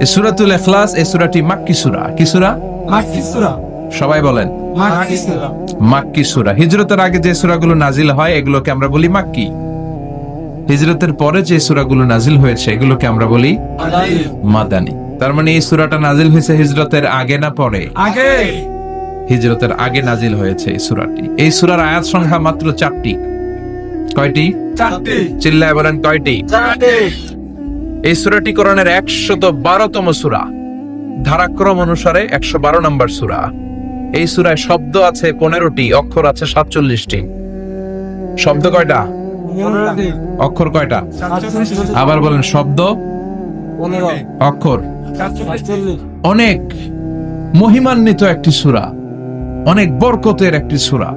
এই সূরাতুল ইখলাস, এই সূরাটি মাক্কি সূরা। কি সূরা? মাক্কি সূরা। সবাই বলেন মাক্কি সূরা। মাক্কি সূরা। হিজরতের আগে যে সূরাগুলো নাজিল হয় এগুলোকে আমরা বলি মাক্কি। হিজরতের পরে যে সূরাগুলো নাজিল হয়েছে এগুলোকে আমরা বলি মাদানী। তার মানে এই সূরাটা নাজিল হয়েছে হিজরতের আগে না পরে? আগে। হিজরতের আগে নাজিল হয়েছে এই সূরাটি। এই সূরার আয়াত সংখ্যা মাত্র 4টি। কয়টি? 4টি। চিল্লায় বলেন কয়টি? 4টি। এই সূরাটি কোরআনের 112তম সূরা। ধারাক্রম অনুসারে 112 নম্বর সূরা। এই সূরায় শব্দ আছে 15টি, অক্ষর আছে 47টি। শব্দ কয়টা? 15টি। অক্ষর কয়টা? 47টি। আবার বলেন শব্দ, 15। অক্ষর। 47। অনেক মহিমান্বিত একটি সূরা, অনেক বরকতের একটি সূরা।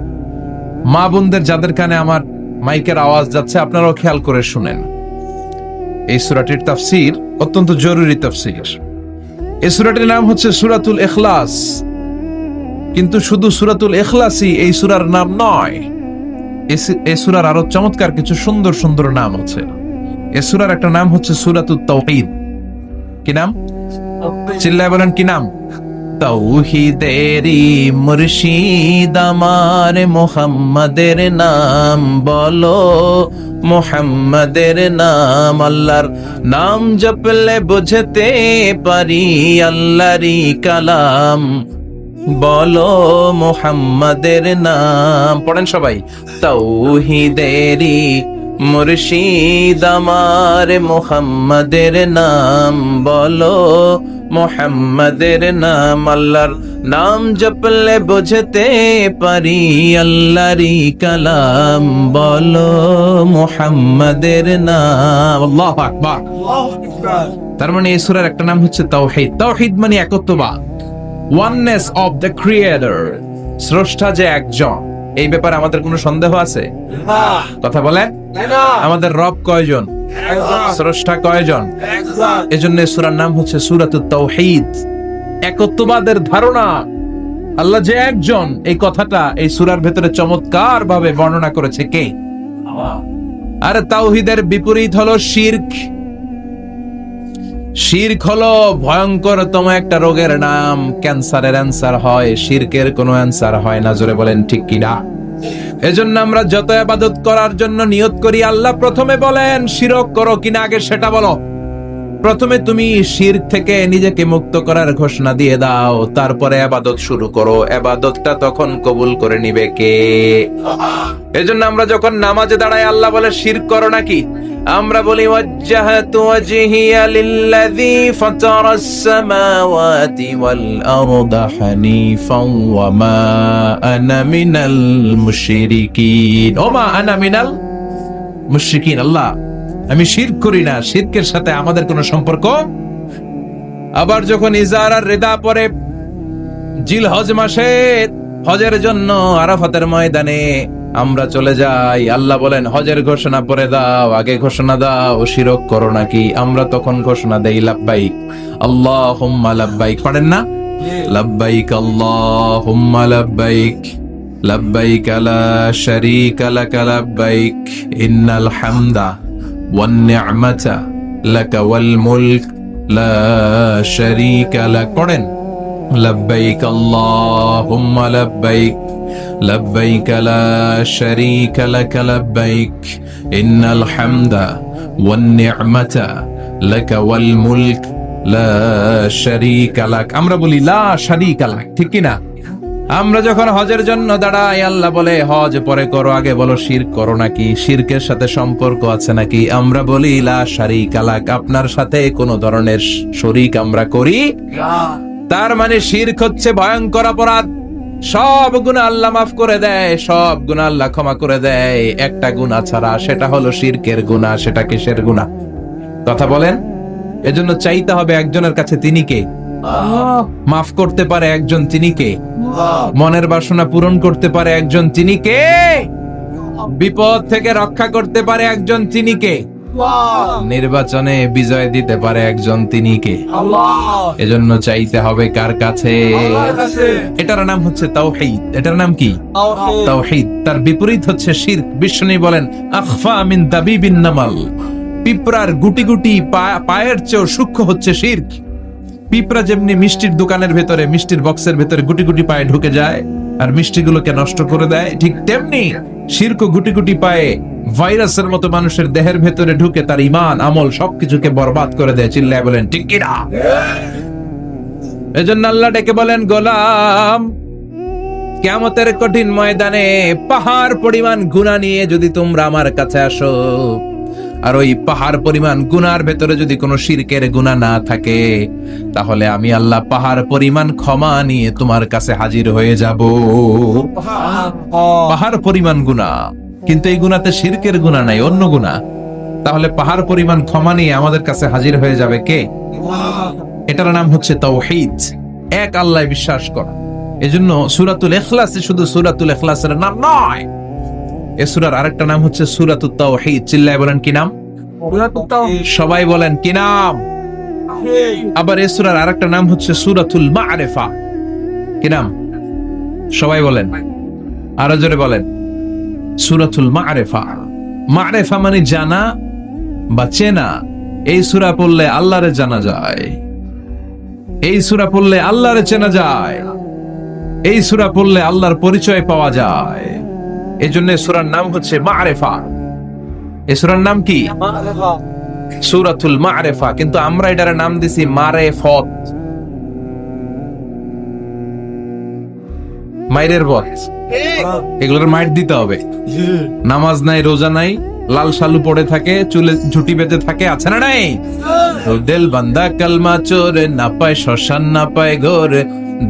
মা বোনদের যাদের কানে আমার মাইকের আওয়াজ যাচ্ছে আপনারাও খেয়াল করে শুনেন। এই সূরাটির তাফসীর অত্যন্ত জরুরি তাফসীর। এই সূরাটির নাম হচ্ছে সূরাতুল ইখলাস। কিন্তু শুধু সূরাতুল ইখলাসই এই সূরার নাম নয়। এই সূরার আরো চমৎকার কিছু সুন্দর সুন্দর নাম আছে। এই সূরার একটা নাম হচ্ছে সূরাতুত তাওহীদ। কি নাম? চিল্লায় বলেন কি নাম? তাওহীদেরই মুর্শিদ আমার মুহাম্মাদের নাম বলো, মুহাম্মাদের নাম। আল্লাহর নাম জপলে বুঝতে পারি আল্লাহরই কালাম, বলো মুহাম্মাদের নাম। পড়েন সবাই। তাওহীদেরই মুর্শিদ আমার মুহাম্মাদের নাম বলো, মুহাম্মাদের নাম। আল্লাহর নাম জপলে বুঝতে পারি আল্লাহরই কালাম, বলো মুহাম্মাদের নাম। আল্লাহু আকবার। আল্লাহু আকবার। তার মানে এই সূরার একটা নাম হচ্ছে তাওহীদ। তাওহীদ মানে একত্ববাদ, ওয়াননেস অফ দ্য ক্রিয়েটর। স্রষ্টা যে একজন, এই ব্যাপারে আমাদের কোনো সন্দেহ আছে? না। কথা বলেন। না। আমাদের রব কয়জন? একজন। স্রষ্টা কয়জন? একজন। এজন্য এই সূরার নাম হচ্ছে সূরাতুত তাওহীদ। একত্ববাদের ধারণা, আল্লাহ যে একজন, এই কথাটা এই সূরার ভেতরে চমৎকার ভাবে বর্ণনা করেছে কে? আর তাওহীদের বিপরীত হলো শিরক। শিরক হলো ভয়ঙ্করতম একটা রোগের নাম। ক্যান্সারের অ্যান্সার হয়, শিরকের কোনো অ্যান্সার হয় না। জোরে বলেন ঠিক কিনা? এজন্য আমরা যত ইবাদত করার জন্য নিয়ত করি, আল্লাহ প্রথমে বলেন শিরক করো কিনা আগে সেটা বলো। প্রথমে তুমি শিরক থেকে নিজেকে মুক্ত করার ঘোষণা দিয়ে দাও, তারপরে ইবাদত শুরু করো। ইবাদতটা তখন কবুল করে নিবে কে? এজন্য আমরা যখন নামাজে দাঁড়াই আল্লাহ বলে শিরক করো নাকি? আমরা বলি ওয়াজ্জাহাতু ওয়াজহিয়া লিল্লাযী ফাতারাস সামাওয়াতি ওয়াল আরদা হানিফান ওয়া মা আনা মিনাল মুশরিকিন। ওমা আনা মিনাল মুশরিকিন। আল্লাহ আমি শিরক করি না, শিরকের সাথে আমাদের কোনো সম্পর্ক। আবার যখন ইজার আর রিদা পরে জিলহজ মাসে হজের জন্য আরাফাতের ময়দানে আমরা চলে যাই, আল্লাহ বলেন হজের ঘোষণা পরে দাও, আগে ঘোষণা দাও শিরক করো নাকি? আমরা তখন ঘোষণা দেই লাব্বাইক আল্লাহুম্মা লাব্বাইক। পড়েন না? লাব্বাইক আল্লাহুম্মা লাব্বাইক, লাব্বাইক লা শারীকা লাক লাব্বাইক, ইন্নাল হামদা ওয়ান নি'মাতা লাকা ওয়াল মুলক লা শারীকা লাক। পড়েন লাব্বাইক আল্লাহুম্মা লাব্বাইক, লাব্বাইক লা শারীকা লাক লাব্বাইক, ইন্নাল হামদা ওয়ান নি'মাতা লাকা ওয়াল মুলক লা শারীকা লাক। আমরা বলি লা শারীকা লাক, ঠিক কি না? আমরা যখন হজের জন্য দাঁড়াই আল্লাহ বলে হজ পরে করো, আগে বলো শিরক করো নাকি? শিরকের সাথে সম্পর্ক আছে নাকি? আমরা বলি লা শারীকা লাক, আপনার সাথে কোনো ধরনের শরীক আমরা করি। তার মানে শিরক হচ্ছে ভয়ঙ্কর অপরাধ। সব গুনাহ আল্লাহ মাফ করে দেয়, সব গুনাহ আল্লাহ ক্ষমা করে দেয়, একটা গুনাহ ছাড়া, সেটা হলো শিরকের গুনাহ। সেটা কিসের গুনাহ? কথা বলেন। এজন্য চাইতে হবে একজনের কাছে, তিনি কে? মাফ করতে পারে একজন, তিনি কে? মনের বাসনা পূরণ করতে পারে একজন, তিনি কে? বিপদ থেকে রক্ষা করতে পারে একজন, তিনি কে? নির্বাচনে বিজয় দিতে পারে একজন, তিনি কে? এজন্য চাইতে হবে কার কাছে? এটার নাম হচ্ছে তাওহীদ। এটার নাম কি? তাওহীদ। তার বিপরীত হচ্ছে শিরক। বিষ্ণু বলেন আখফা মিন দাবিবিন নামাল, পিঁপড়ার গুটি গুটি পায়ের চেয়েও সূক্ষ্ম হচ্ছে শিরক। পিঁপড়া যেমনি মিষ্টির দোকানের ভেতরে, মিষ্টির বক্সের ভেতরে গুটি গুটি পায়ে ঢুকে যায় আর মিষ্টিগুলোকে নষ্ট করে দেয়, ঠিক তেমনি শিরক গুটি গুটি পায়ে ভাইরাসের মতো মানুষের দেহের ভেতরে ঢুকে তার ঈমান আমল সবকিছুকে বরবাদ করে দেয়। চিল্লায় বলেন ঠিক কিনা? এজন্য আল্লাহ ডেকে বলেন, গোলাম, কিয়ামতের কঠিন ময়দানে পাহাড় পরিমাণ গুনাহ নিয়ে যদি তোমরা আমার কাছে আসো, আর ওই পাহাড় পরিমাণ গুনার ভেতরে যদি কোনো শিরকের গুনাহ না থাকে, তাহলে আমি আল্লাহ পাহাড় পরিমাণ ক্ষমা নিয়ে তোমার কাছে হাজির হয়ে যাব। পাহাড় পরিমাণ গুনাহ, কিন্তু এই গুনাতে শিরকের গুনাহ নাই, অন্য গুনাহ। তাহলে পাহাড় পরিমাণ ক্ষমা নিয়ে আমাদের কাছে হাজির হয়ে যাবে কে? এটার নাম হচ্ছে তাওহীদ, এক আল্লাহ বিশ্বাস করা। এজন্য সূরাতুল ইখলাসে শুধু সূরাতুল ইখলাসের নাম নয়, এই সূরার আরেকটা নাম হচ্ছে সূরাতুত তাওহীদ। চিল্লায় বলেন কি নাম? সবাই বলেন কি নাম? আবার এই সূরার আরেকটা নাম হচ্ছে সূরাতুল মা'রিফা। কি নাম? সবাই বলেন, আরো জোরে বলেন, সূরাতুল মা'রিফা। মা'রিফা মানে জানা বা চেনা। এই সূরা পড়লে আল্লাহরে জানা যায়, এই সূরা পড়লে আল্লাহরে চেনা যায়, এই সূরা পড়লে আল্লাহর পরিচয় পাওয়া যায়। এই জন্য সূরার নাম হচ্ছে মা'রিফা। এই সূরার নাম কি? সূরাতুল মা'রিফা। কিন্তু আমরা এটার নাম দিছি মারেফত, মাইরের পথ। এগুলোর মাইর দিতে হবে। নামাজ নাই, রোজা নাই, লাল শালু পড়ে থাকে, চুলে ঝুটি বেঁধে থাকে, আছে না নাই? দিল বান্দা কালমা চোর, না পায় শ্মশান না পায় ঘোর,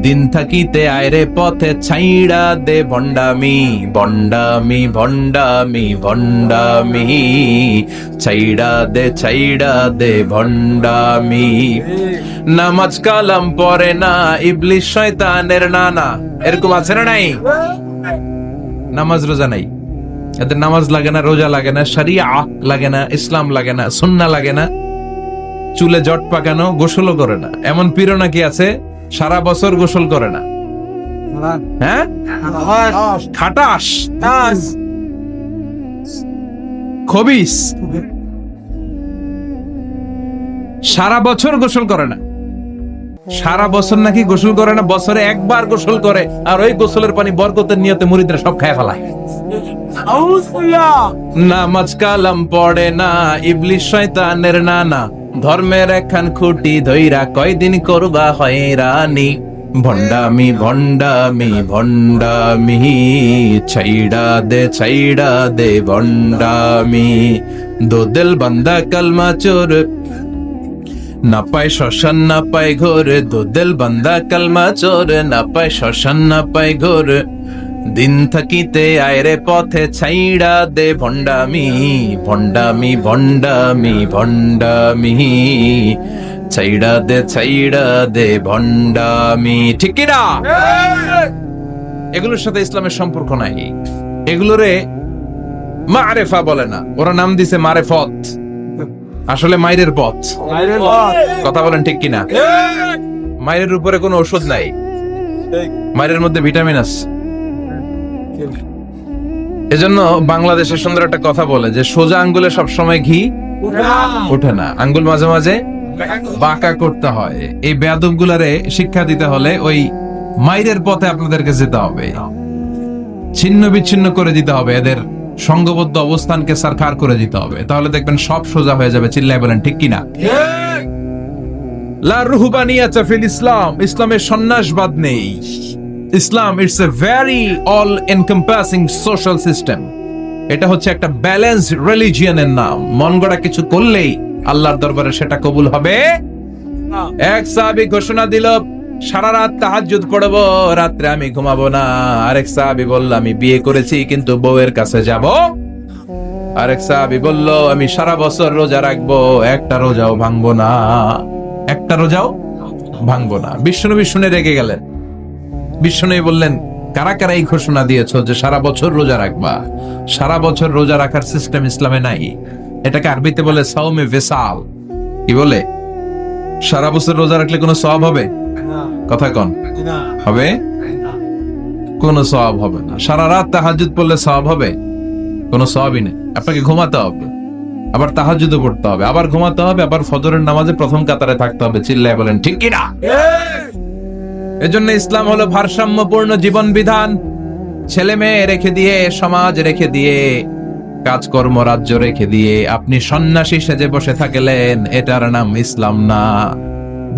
দিন থাকিতে আয়রে পথে ছাইড়া দে ভণ্ডামি, ভণ্ডামি ভণ্ডামি ভণ্ডামি, ছাইড়া দে ভণ্ডামি। নামাজ কালাম পড়ে না, ইবলিশ শয়তানের নানা। এরকম আছে না নাই? নামাজ রোজা নাই, এদের নামাজ লাগে না, রোজা লাগে না, শরিয়া লাগে না, ইসলাম লাগে না, সুন্নাহ লাগে না, চুলে জট পাকানো, গোসলও করে না। এমন পীর নাকি আছে সারা বছর গোসল করে না। হ্যাঁ, খাটাস, খবিস, সারা বছর গোসল করে না। সারা বছর নাকি গোসল করে না, বছরে একবার গোসল করে, আর ওই গোসলের পানি বরকতের নিয়তে মুরিদরা সব খায় ফেলায়। নামাজ কালাম পড়ে না, ইবলিশ শয়তানের নানা, ধর্মের একখান খুঁটি ধইরা কয়দিন করবা হয়রানি, ভণ্ডামি ভণ্ডামি ভণ্ডামি, ছাইড়া দে ভণ্ডামি। দোদেল বান্দা কালমা চোর, না পায় শ্মশান না পায় ঘোর, দোদেল বান্দা কালমা চোর, না পায় শ্মশান না পায় ঘোর, দিন থাকিতে আয়রে পথে ছাইড়া দে ভণ্ডামি, ভণ্ডামি ভণ্ডামি ভণ্ডামি, ছাইড়া দে ভণ্ডামি। ঠিক কি না? এগুলোর সাথে ইসলামের সম্পর্ক নাই, এগুলোরে মারেফা বলে না, ওরা নাম দিছে মারেফত, আসলে মাইরের পথ। কথা বলেন ঠিক কিনা? মাইরের উপরে কোনো ওষুধ নাই, মাইরের মধ্যে ভিটামিন আছে। এজন্য বাংলাদেশের সুন্দর একটা কথা বলে যে সোজা আঙ্গুলে সবসময় ঘি ওঠে না, আঙ্গুল মাঝে মাঝে বাঁকা করতে হয়। এই বেয়াদব গুলারে শিক্ষা দিতে হলে ওই মাইরের পথে আপনাদেরকে যেতে হবে, ছিন্ন বিচ্ছিন্ন করে দিতে হবে, এদের সংঘবদ্ধ অবস্থানকে সরকার করে দিতে হবে, তাহলে দেখবেন সব সোজা হয়ে যাবে। চিল্লায় বলেন ঠিক কিনা? লা রুহবানিয়াতা ফিল ইসলাম, ইসলামের সন্ন্যাসবাদ নেই। Islam it's a very all encompassing social system. এটা হচ্ছে একটা ব্যালেন্সড রিলিজিয়নের নাম। মন গড়া কিছু করলেই আল্লাহর দরবারে সেটা কবুল হবে। এক সাহাবী ঘোষণা দিল, সারা রাত তাহাজ্জুদ পড়বো, রাত্রে আমি ঘুমাবো না। আরেক সাহাবী বলল, আমি বিয়ে করেছি কিন্তু বউয়ের কাছে যাব। আরেক সাহাবী বলল, আমি সারা বছর রোজা রাখবো, একটা রোজাও ভাঙবো না, একটা রোজাও ভাঙবো না। বিশ্বনবী শুনে রেগে গেলেন। বিশ্বনবী বললেন, কারা কারা এই ঘোষণা দিয়েছো যে সারা বছর রোজা রাখবা? সারা বছর রোজা রাখার সিস্টেম ইসলামে নাই। এটাকে আরবিতে বলে সাওমে ভিসাল। কি বলে? সারা বছর রোজা রাখলে কোনো সওয়াব হবে? কথা কন, হবে? কোনো সওয়াব হবে না। সারা রাত তাহাজ্জুদ পড়লে সওয়াব হবে? কোনো সওয়াবই নেই। আপনাকে ঘুমাতে হবে, আবার তাহাজ্জুদও পড়তে হবে, আবার ঘুমাতে হবে, আবার ফজরের নামাজে প্রথম কাতারে থাকতে হবে। চিল্লায় বলেন ঠিক কি না? এজন্য ইসলাম হলো ভারসাম্যপূর্ণ জীবন বিধান। ছেলে মেয়ে রেখে দিয়ে, সমাজ রেখে দিয়ে, কাজকর্ম রাজ্য রেখে দিয়ে আপনি সন্ন্যাসী সেজে বসে থাকলেন, এটার নাম ইসলাম না।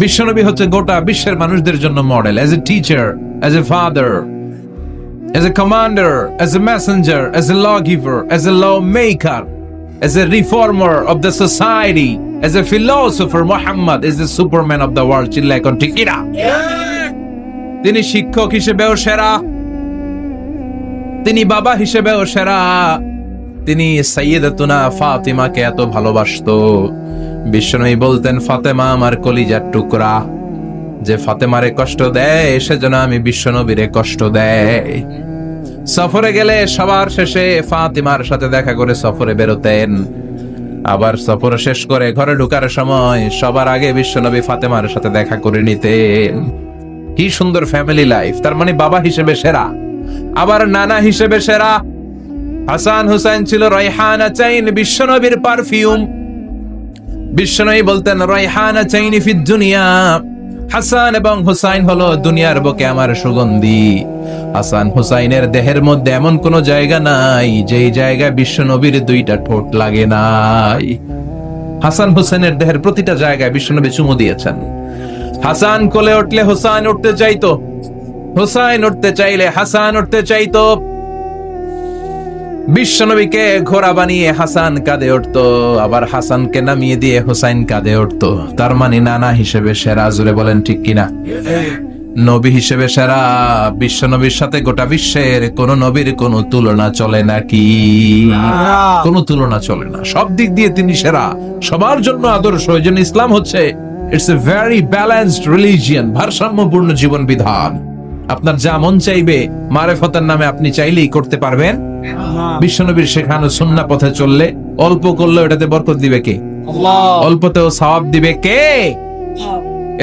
বিশ্বনবী হচ্ছে গোটা বিশ্বের মানুষদের জন্য model, as a teacher, as a father, as a commander, as a messenger, as a lawgiver, as a lawmaker, as a reformer of the society, as a philosopher. Muhammad is the superman of the world. চিল্লায় কোন ঠিক কি না? তিনি শিক্ষক হিসেবেও সেরা, তিনি বাবা হিসেবেও সেরা। তিনি সাইয়্যিদাতুনা ফাতিমাকে এত ভালোবাসতো, বিশ্বনবী বলতেন, ফাতেমা আমার কলিজার টুকরা, যে ফাতেমারে কষ্ট দেয় সেজন্য আমি বিশ্বনবীরে কষ্ট দেয়। সফরে গেলে সবার শেষে ফাতিমার সাথে দেখা করে সফরে বেরোতেন, আবার সফর শেষ করে ঘরে ঢোকার সময় সবার আগে বিশ্বনবী ফাতেমার সাথে দেখা করে নিতেন। কি সুন্দর ফ্যামিলি লাইফ। তার মানে বাবা হিসেবে সেরা, আবার নানা হিসেবে সেরা। হাসান হুসাইন ছিল রায়হানা চাইন, বিশ্বনবীর পারফিউম। বিশ্বনবী বলতেন, রায়হানা চাইনি ফিদ দুনিয়া। হাসান এবং হুসাইন হলো দুনিয়ার বুকে আমার সুগন্ধি। হাসান হুসাইনের দেহের মধ্যে এমন কোন জায়গা নাই যেই জায়গায় বিশ্বনবীর দুইটা ঠোঁট লাগে নাই। হাসান হুসাইনের দেহের প্রতিটা জায়গায় বিশ্বনবী চুমু দিয়েছেন। হাসান কোলে উঠলে হুসাইন উঠতে চাইতো, হুসাইন উঠতে চাইলে হাসান উঠতে চাইতো। বিশ্বনবীকে ঘোড়া বানিয়ে হাসান কাঁধে উঠতো, আবার হাসানকে নামিয়ে দিয়ে হুসাইন কাঁধে উঠতো। তার মানে নানা হিসেবে সেরা। জুড়ে বলেন ঠিক কিনা? নবী হিসেবে সেরা। বিশ্বনবীর সাথে গোটা বিশ্বের কোন নবীর কোন তুলনা চলে নাকি? কোন তুলনা চলে না। সব দিক দিয়ে তিনি সেরা, সবার জন্য আদর্শ। এই জন্য ইসলাম হচ্ছে it's a very balanced religion, ভারসাম্যপূর্ণ জীবন বিধান। আপনার যা মন চাইবে মারেফতের নামে আপনি চাইলেই করতে পারবেন। বিশ্বনবীর শেখানো সুন্নাহ পথে চললে অল্প করলে এটাতে বরকত দিবে কে? আল্লাহ। অল্পতেও সওয়াব দিবে কে?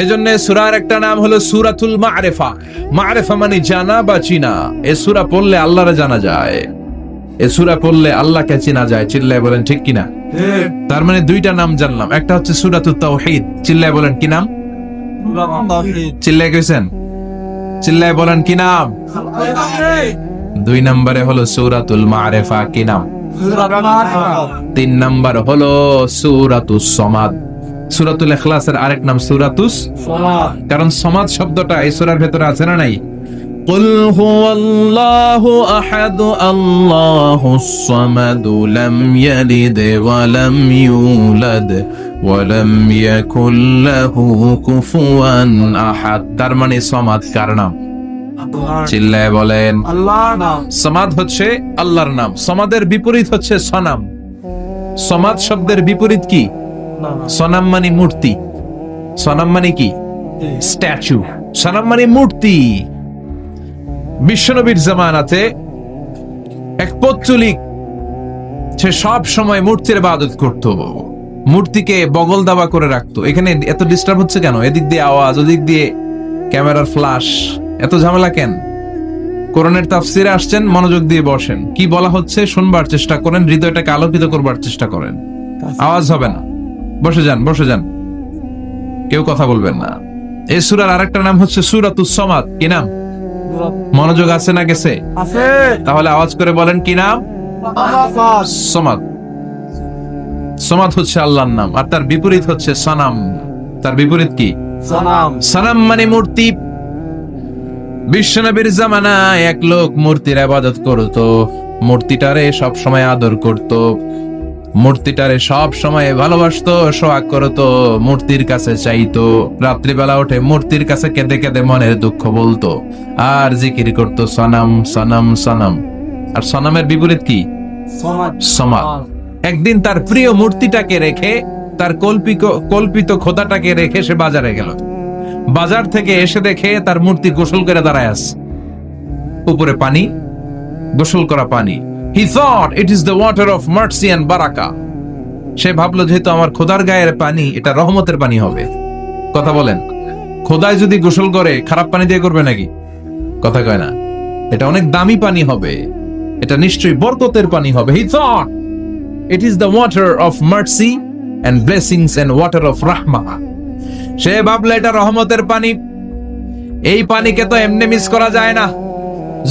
এজন্য সূরার একটা নাম হলো সূরাতুল মা'রিফা। মা'রিফা মানে জানা বা চিনা। এই সূরা পড়লে আল্লাহরে জানা যায়, এই সূরা পড়লে আল্লাহকে চেনা যায়। চিল্লায় বলেন ঠিক কিনা? তার মানে দুইটা নাম জানলাম, একটা হচ্ছে সূরাতুত তাওহীদ। চিল্লায় বলেন কি নাম? চিল্লায় কইছেন? চিল্লায় বলেন কি নাম? দুই নম্বরে হলো সূরাতুল মা'রিফা। কি নাম? তিন নম্বর হলো সূরাতুস সমাদ। সূরাতুল ইখলাসের আরেক নাম সূরাতুস সমাদ, কারণ সমাদ শব্দটা এই সূরার ভেতরে আছে না নাই? কুল হুয়াল্লাহু আহাদ আল্লাহুস সামাদ লাম ইয়ালিদ ওয়া লাম ইউলাদ ওয়া লাম ইয়াকুল লাহু কুফুয়ান আহাদ। তার মানে সমাদ কার নাম? চিল্লায় বলেন। আল্লাহর নাম। সমাদ হচ্ছে আল্লাহর নাম। সমাদের বিপরীত হচ্ছে সনাম। সমাদ শব্দের বিপরীত কি? সনাম মানে মূর্তি। সনাম মানে কি? স্ট্যাচু। সনাম মানে মূর্তি। বিশ্বনবীর জামানাতে এক পৌত্তলিক, সে সব সময় মূর্তির ইবাদত করত, মূর্তিকে বগল দাবা করে রাখতো। এখানে এত ডিস্টার্ব হচ্ছে কেন? এদিক দিয়ে আওয়াজ, ওদিক দিয়ে ক্যামেরার ফ্ল্যাশ, এত ঝামেলা কেন? কোরআনের তাফসিরে আসছেন, মনোযোগ দিয়ে বসেন। কি বলা হচ্ছে শুনবার চেষ্টা করেন, হৃদয়টাকে আলোকিত করবার চেষ্টা করেন। আওয়াজ হবে না, বসে যান, বসে যান, কেউ কথা বলবেন না। এই সূরার আরেকটা নাম হচ্ছে সূরাতুস সমাদ। কি নাম? মনোযোগ আছে না গেছে? আছে। তাহলে আওয়াজ করে বলেন কি নাম? সমাদ। সমাদ হচ্ছে আল্লাহর নাম, আর তার বিপরীত হচ্ছে সনাম। তার বিপরীত কি? সনাম। সনাম মানে মূর্তি। বিশ্বনবীর জামানায় এক লোক মূর্তির ইবাদত করত, মূর্তিটারে সব সময় আদর করত, মূর্তিটারে সব সময় ভালোবাসতো, সোহাগ করত, মূর্তির কাছে চাইতো। রাত্রিবেলা উঠে মূর্তির কাছে কেঁদে কেঁদে মনের দুঃখ বলতো, আর জিকির করত সনাম সনাম সনাম। আর সনামের বিপরীত কি? সমাদ। একদিন তার প্রিয় মূর্তিটাকে রেখে, তার কল্পিত খোদাটাকে রেখে সে বাজারে গেল। বাজার থেকে এসে দেখে তার মূর্তি গোসল করে দাঁড়ায় আছে, উপরে পানি, গোসল করা পানি। He thought it is the water of mercy and barakah. সে ভাবলো যেহেতু আমার খোদার গায়ের পানি, এটা রহমতের পানি হবে। কথা বলেন, খোদায় যদি গোসল করে খারাপ পানি দিয়ে করবে নাকি? কথা কয় না। এটা অনেক দামি পানি হবে, এটা নিশ্চয়ই বরকতের পানি হবে। He thought It is the water of mercy and blessings and water of rahmah. সে ভাবলে এটা রহমতের পানি। এই পানিকে তো এমনি মিস করা যায় না।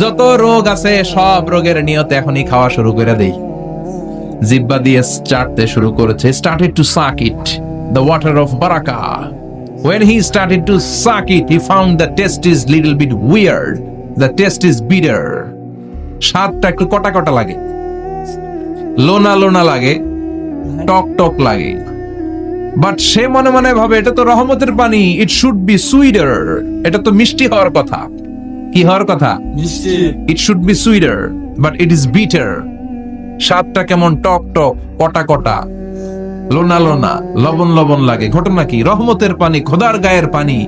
যত রোগ আছে সব রোগের নিয়তে এখনই খাওয়া শুরু করে দেই। জিহ্বা দিয়ে চাটতে শুরু করেছে। Started to suck it, the water of barakah. When he started to suck it, he found the taste is little bit weird. The taste is bitter. স্বাদটা একটু কটা কটা লাগে, লোনা লোনা লাগে, টক টক লাগে। বাট সে মনে মনে ভাবে এটা তো রহমতের পানি, ইট শুড বি সুইটার। এটা তো মিষ্টি হওয়ার কথা। কি হওয়ার কথা? মিষ্টি। It should be sweeter, but it is bitter. স্বাদটা কেমন টক টক, কটা কটা, লোনা লোনা, লবণ লবণ লাগে। ঘটনা কি? রহমতের পানি, খোদার গায়ের পানি,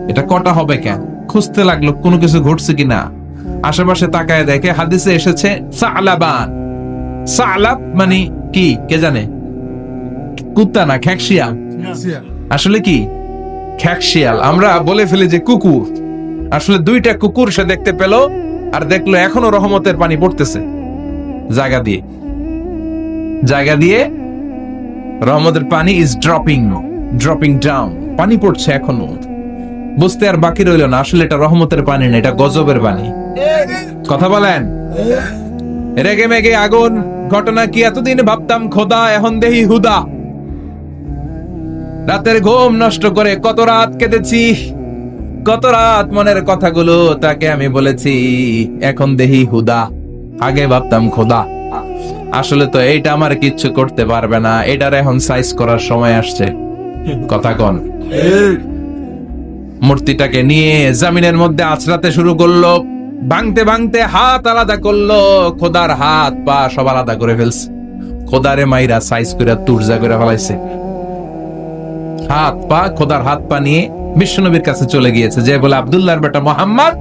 এটা কটা হবে কেন? খুঁজতে লাগলো কোনো কিছু ঘটছে কিনা। আশেপাশে তাকায় দেখে হাদিসে এসেছে সালাবান। সালাব মানে কি কে জানে? কুত্তা না, খ্যাকশিয়াল। আসলে কি? খ্যাকশিয়াল। আমরা বলে ফেলি যে কুকুর, আসলে দুইটা কুকুর সে দেখতে পেল, আর দেখলো এখনো রহমতের পানি পড়তেছে জায়গা দিয়ে জায়গা দিয়ে। রহমতের পানি ইজ ড্রপিং ডাউন, পানি পড়ছে এখনো। বুঝতে আর বাকি রইল না আসলে এটা রহমতের পানি না, এটা গজবের পানি। কথা বলেন। রেগে মেগে আগুন। ঘটনা কি? এতদিন ভাবতাম খোদা, এখন দেহি হুদা। রাতের ঘুম নষ্ট করে কত রাত কেঁদেছি, কত রাত মনের কথাগুলো তাকে আমি বলেছি, এখন দেহি হুদা। আগে ভাবতাম খোদা, আসলে তো এইটা আমার কিচ্ছু করতে পারবে না, এটার এখন সাইজ করার সময় আসছে। কথা কন। মূর্তিটাকে নিয়ে জমিনের মধ্যে আছড়াতে শুরু করলো, ভাঙতে ভাঙতে হাত আলাদা করলো, খোদার হাত পা সব আলাদা করে ফেলছে। খোদারে মাইরা সাইজ করে তুরজা করে ফেলাইছে। হাত পা, খোদার হাত পা নিয়ে বিশ্বনবীর কাছে চলে গিয়েছে, যে বলে আব্দুল্লাহর বেটা মোহাম্মদ,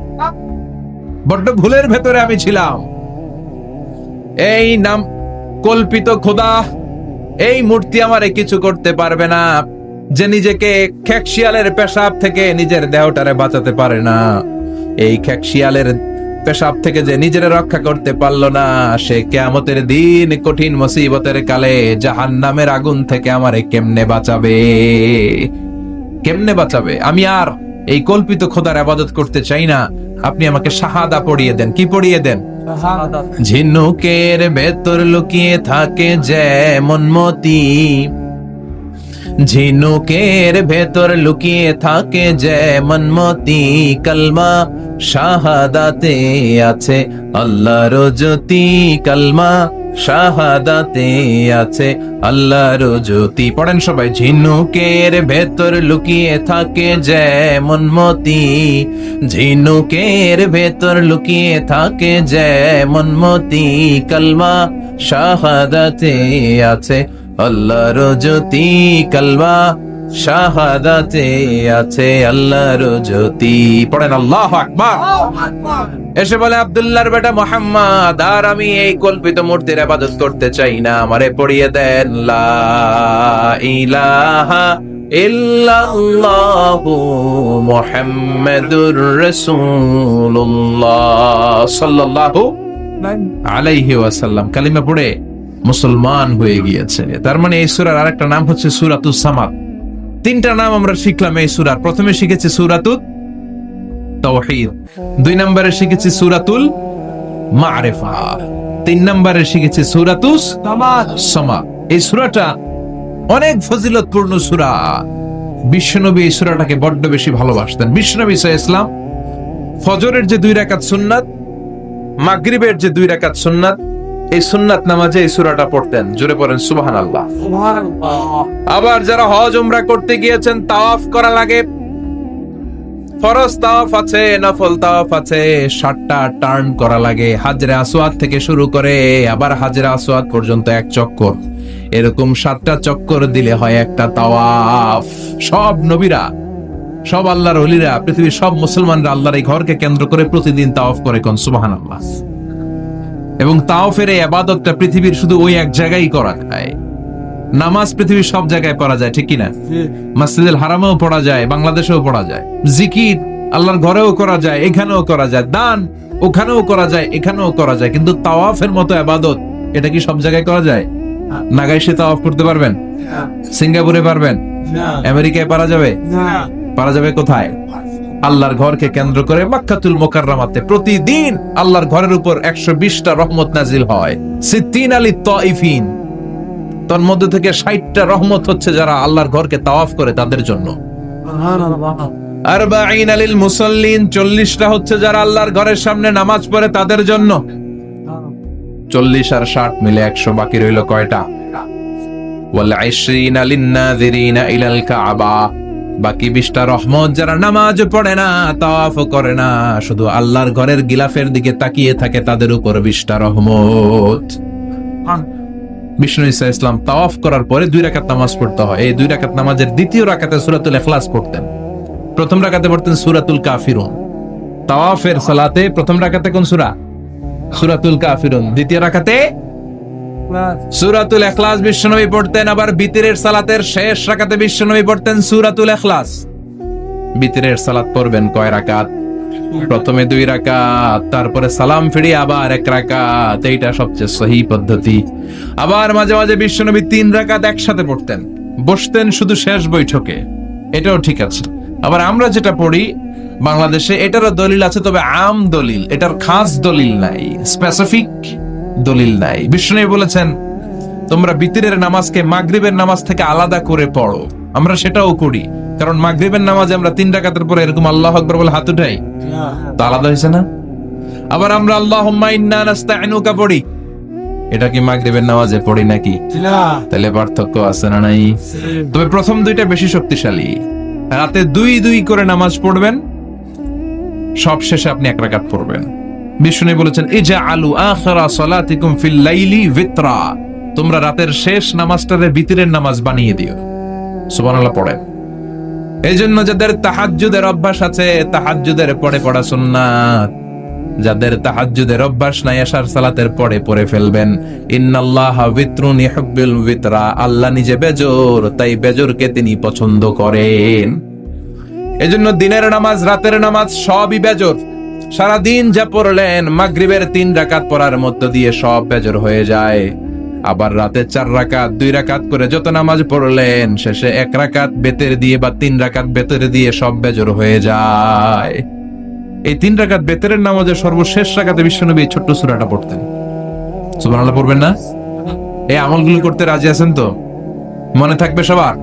বড্ড ভুলের ভেতরে আমি ছিলাম। এই নাম কল্পিত খোদা, এই মূর্তি আমারে কিছু করতে পারবে না। যে নিজেকে খ্যাকশিয়ালের পেশাব থেকে নিজের দেহটারে বাঁচাতে পারে না, এই খ্যাকশিয়ালের পেশাব থেকে যে নিজের রক্ষা করতে পারলো না, সে কিয়ামতের দিন কঠিন মুসিবতের কালে জাহান্নামের আগুন থেকে আমারে কেমনে বাঁচাবে? কেমনে বাঁচাবে? আমি আর এই কল্পিত খোদার ইবাদত করতে চাই না। আপনি আমাকে শাহাদা পড়িয়ে দেন। কি পড়িয়ে দেন? ঝিনুকের ভেতর লুকিয়ে থাকে যেমন মতি, ঝিনুকের ভেতর লুকিয়ে থাকে যেমন মতি, কলমা শাহাদাতে আছে আল্লাহর জ্যোতি, কলমা শাহাদাতে আছে আল্লাহর জ্যোতি। পড়েন সবাই। ঝিনুকের ভেতর লুকিয়ে থাকে যেমন মতি, ঝিনুকের ভেতর লুকিয়ে থাকে যেমন মতি, কলমা শাহাদাতে আছে আল্লাহর জ্যোতি, কলমা শাহাদাতে আছে আল্লাহর জ্যোতি। পড়েন আল্লাহু আকবার। এসে বলে আব্দুল্লাহর বেটা মুহাম্মদ, আর আমি এই কল্পিত মূর্তির ইবাদত করতে চাই না, আমারে পড়িয়ে দেন লা ইলাহা ইল্লাল্লাহু মুহাম্মাদুর রাসূলুল্লাহ সাল্লাল্লাহু আলাইহি ওয়াসাল্লাম। কালিমা পড়ে মুসলমান হয়ে গিয়েছে। তার মানে এই সূরার আরেকটা নাম হচ্ছে সূরাতুস সামাদ। তিনটা নাম আমরা শিখলাম এই সূরার। প্রথমে শিখেছি সূরাতুত তাওহীদ, 2 নম্বরে শিখেছি সূরাতুল মারিফা, 3 নম্বরে শিখেছি সূরাতুস সামাদ। এই সূরাটা অনেক ফজিলতপূর্ণ সূরা। বিশ্বনবী এই সূরাটাকে বড্ড বেশি ভালোবাসতেন। বিশ্বনবী সাল্লাল্লাহু আলাইহি ওয়াসাল্লাম ফজরের যে 2 রাকাত সুন্নাত, মাগরিবের যে 2 রাকাত সুন্নাত, এই সুন্নাত নামাজে এই সূরাটা পড়তেন। জোরে পড়েন সুবহানাল্লাহ। আবার যারা হজ উমরা করতে গিয়েছেন, তাওয়াফ করা লাগে, ফরজ তাওয়াফ আছে, নফল তাওয়াফ আছে, 7টা টার্ন করা লাগে। হাজরে আসওয়াদ থেকে শুরু করে আবার হাজরে আসওয়াদ পর্যন্ত 1 চক্কর, এরকম 7টা চক্কর দিলে হয় একটা তাওয়াফ। সব নবীরা, সব আল্লাহর ওলিরা, পৃথিবীর সব মুসলমানরা আল্লাহর এই ঘরকে কেন্দ্র করে প্রতিদিন তাওয়াফ করে। কোন সুবহানাল্লাহ। এবং তাওয়াফের এই ইবাদতটা পৃথিবীর শুধু ওই এক জায়গায় করা যায়। নামাজ পৃথিবীর সব জায়গায় পড়া যায়, ঠিক কিনা? মসজিদুল হারামেও পড়া যায়, বাংলাদেশেও পড়া যায়। জিকির আল্লাহর ঘরেও করা যায়, এখানেও করা যায়। দান ওখানেও করা যায়, এখানেও করা যায়। কিন্তু তাওয়াফের মতো ইবাদত, এটা কি সব জায়গায় করা যায়? নাগাইশে তাওয়াফ করতে পারবেন? না সিঙ্গাপুরে পারবেন? না আমেরিকায় পারা যাবে? না পারা যাবে কোথায়? আল্লাহর ঘরকে কেন্দ্র করে মক্কাতুল মুকাররমাতে প্রতিদিন আল্লাহর ঘরের উপর 120টা রহমত নাজিল হয়। সিত্তিন আলী তাইফিন, তার মধ্যে থেকে 60টা রহমত হচ্ছে যারা আল্লাহর ঘরকে তাওয়াফ করে তাদের জন্য। সুবহানাল্লাহ আরবাঈন আলিল মুসাল্লিন, 40টা হচ্ছে যারা আল্লাহর ঘরের সামনে নামাজ পড়ে তাদের জন্য। 40 আর 60 মিলে 100, বাকি রইল কয়টা? ওয়াল 20 লিন নাযিরিনা ইলাল কাবা, বাকি 20টা রহমত যারা নামাজ পড়ে না, তাওয়াফ করে না, শুধু আল্লাহর ঘরের গিলাফের দিকে তাকিয়ে থাকে তাদের উপর 20টা রহমত। বিষ্ণু ঈসা ইসলাম তাওয়াফ করার পরে 2 রাকাত নামাজ পড়তে হয়। এই 2 রাকাত নামাজের দ্বিতীয় রাকাতে সূরাতুল ইখলাস পড়তেন, প্রথম রাকাতে পড়তেন সূরাতুল কাফিরুন। তাওয়াফের সালাতে প্রথম রাকাতে কোন সূরা? সূরাতুল কাফিরুন। দ্বিতীয় রাকাতে সূরাতুল ইখলাস বিশ্বনবী পড়তেন। আবার বিতরের সালাতের শেষ রাকাতে বিশ্বনবী পড়তেন সূরাতুল ইখলাস। বিতরের সালাত পড়বেন কয় রাকাত? প্রথমে 2 রাকাত, তারপরে সালাম ফিরিয়ে আবার 1 রাকাত। এইটা সবচেয়ে সহি পদ্ধতি। আবার মাঝে মাঝে বিশ্বনবী 3 রাকাত একসাথে পড়তেন, বসতেন শুধু শেষ বৈঠকে, এটাও ঠিক আছে। আবার আমরা যেটা পড়ি বাংলাদেশে, এটারও দলিল আছে, তবে আম দলিল, এটার খাস দলিল নাই, স্পেসিফিক দলিল নাই। বিষ্ণু বলেছেন তোমরা বিতরের নামাজকে মাগরিবের নামাজ থেকে আলাদা করে পড়ো। আমরা সেটাও করি, কারণ মাগরিবের নামাজে আমরা 3 রাকাতের পরে এরকম আল্লাহু আকবার বলে হাত উঠাই, তো আলাদা হয়েছে না? আবার আমরা আল্লাহুম্মা ইন্না নাস্তাইনুকা পড়ি, এটা কি মাগরিবের নামাজে পড়ি নাকি? না তাহলে পার্থক্য আছে না নাই? তবে প্রথম 2টা বেশি শক্তিশালী। রাতে 2 করে নামাজ পড়বেন, সব শেষে আপনি 1 রাকাত পড়বেন। বিষ্ণু বলেছেন ইজআলু আখিরা সালাতিকুম ফিল লাইলি বিতরা, তোমরা রাতের শেষ নামাজটারে বিতরের নামাজ বানিয়ে দিও। সুবহানাল্লাহ পড়েন। এইজন্য যাদের তাহাজ্জুদের অভ্যাস আছে, তাহাজ্জুদের পড়ে পড়া সুন্নাত। যাদের তাহাজ্জুদের অভ্যাস নাই, এশার সালাতের পড়ে ফেলবেন। ইন্নাল্লাহা বিতরুন ইউহিব্বুল বিতরা, আল্লাহ নিজে বেজোর, তাই বেজোরকে তিনি পছন্দ করেন। এজন্য দিনের নামাজ, রাতের নামাজ সবই বেজর। সারা দিন যা পড়লেন, মাগরিবের 3 রাকাত পড়ার মধ্য দিয়ে সব বেজর হয়ে যায়। আবার রাতে 4 রাকাত, 2 রাকাত করে যত নামাজ পড়লেন, শেষে 1 রাকাত বেতের দিয়ে বা 3 রাকাত বেতের দিয়ে সব বেজর হয়ে যায়। এই 3 রাকাত বেতের নামাজের সর্বশেষ রাকাতে বিশ্বনবী এই ছোট্ট সূরাটা পড়তেন। সুবহানাল্লাহ পড়বেন না? এই আমলগুলো করতে রাজি আছেন তো? মনে থাকবে সবার?